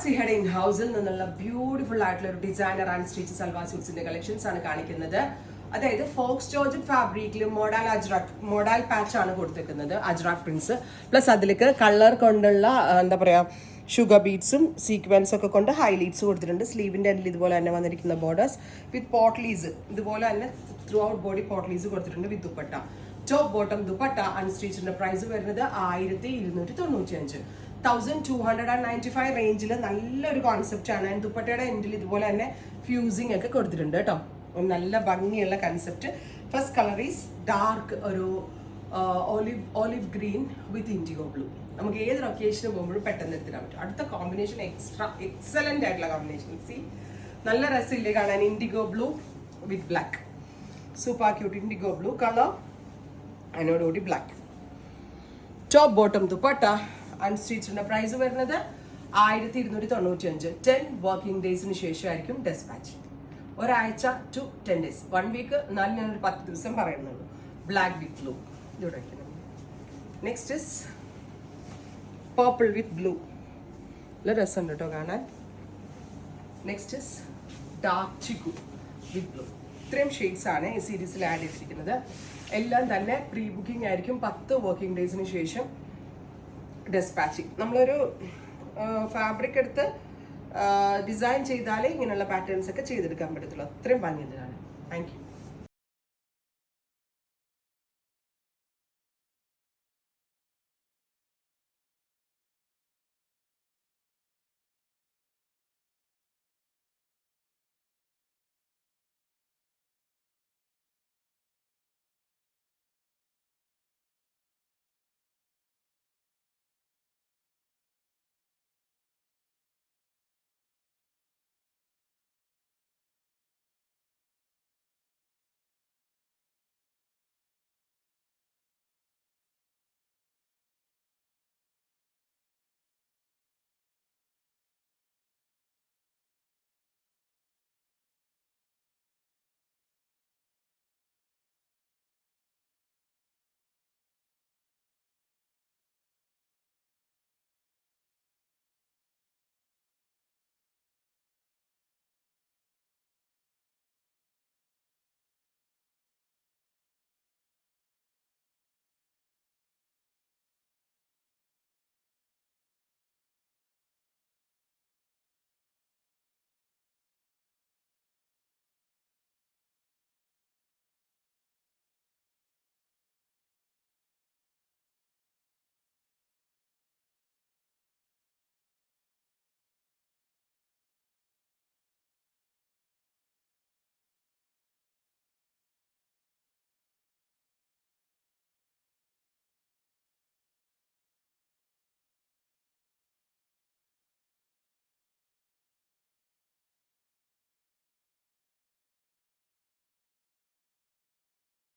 സിഹയുടെ in ഹൗസിൽ നിന്നുള്ള beautiful ആയിട്ടുള്ള ഒരു ഡിസൈനർ ആൻഡ് സ്റ്റിച്ച് സൽവാർ സ്യൂട്ട്സിന്റെ കളക്ഷൻസ് ആണ് കാണിക്കുന്നത്. അതായത് ഫോക്സ് ജോർജറ്റ് ഫാബ്രിക്കിൽ മോഡൽ പാച്ച് ആണ് കൊടുത്തിരിക്കുന്നത്, അജ്രാക് പ്രിന്റ്സ്. പ്ലസ് അതിലേക്ക് കളർ കൊണ്ടുള്ള എന്താ പറയാ ഷുഗർ ബീഡ്സും സീക്വൻസ് ഒക്കെ കൊണ്ട് ഹൈലൈറ്റ്സ് കൊടുത്തിട്ടുണ്ട്. സ്ലീവിന്റെ എൻഡിൽ ഇതുപോലെ തന്നെ വന്നിരിക്കുന്ന ബോർഡേഴ്സ് വിത്ത് പോട്ട്ലീസ്, ഇതുപോലെ തന്നെ ത്രൂ ഔട്ട് ബോഡി പോട്ട്ലീസ് കൊടുത്തിട്ടുണ്ട് with dupatta. Top bottom dupatta അൺസ്റ്റിച്ചിന്റെ പ്രൈസ് വരുന്നത് 1295, 1295 റേഞ്ചിൽ നല്ലൊരു കോൺസെപ്റ്റ് ആണ്. ദുപ്പട്ടയുടെ എൻഡിൽ ഇതുപോലെ തന്നെ ഫ്യൂസിങ് ഒക്കെ കൊടുത്തിട്ടുണ്ട് കേട്ടോ. നല്ല ഭംഗിയുള്ള concept. First colour is dark ഒരു olive green with indigo blue. നമുക്ക് ഏതൊരു ഒക്കേഷന് പോകുമ്പോഴും പെട്ടെന്ന് എടുത്തിടാൻ പറ്റും. അടുത്ത കോമ്പിനേഷൻ എക്സലന്റ് ആയിട്ടുള്ള കോമ്പിനേഷൻ. സി നല്ല രസമില്ലേ കാണാൻ? Indigo blue with black, super cute indigo blue colour, അതിനോടുകൂടി ബ്ലാക്ക്. ടോപ്പ് ബോട്ടം ദുപ്പട്ട അൺസ്റ്റിച്ചിന്റെ പ്രൈസ് വരുന്നത് 1295. 10 വർക്കിംഗ് ഡേയ്സിന് ശേഷമായിരിക്കും ഡെസ്പാച്ച്. ഒരാഴ്ച ടു 10 days, 1 വീക്ക്. എന്നാലും ഞാനൊരു 10 ദിവസം പറയുന്നുള്ളൂ. ബ്ലാക്ക് വിത്ത് ബ്ലൂ ഇവിടെ വയ്ക്കണം. Next is purple with blue. നല്ല രസമുണ്ട് കേട്ടോ കാണാൻ. Next is dark chikoo with blue. ഇത്രയും ഷെയ്ഡ്സ് ആണ് ഈ സീരീസിൽ ആഡ് ചെയ്തിരിക്കുന്നത്. എല്ലാം തന്നെ പ്രീ ബുക്കിംഗ് ആയിരിക്കും. 10 വർക്കിംഗ് ഡേയ്സിന് ശേഷം ഡെസ്പാച്ചിങ്. നമ്മളൊരു ഫാബ്രിക് എടുത്ത് ഡിസൈൻ ചെയ്താലേ ഇങ്ങനെയുള്ള പാറ്റേൺസ് ഒക്കെ ചെയ്തെടുക്കാൻ പറ്റത്തുള്ളൂ. അത്രയും ഭംഗിയുണ്ട് കാണാൻ. Thank you.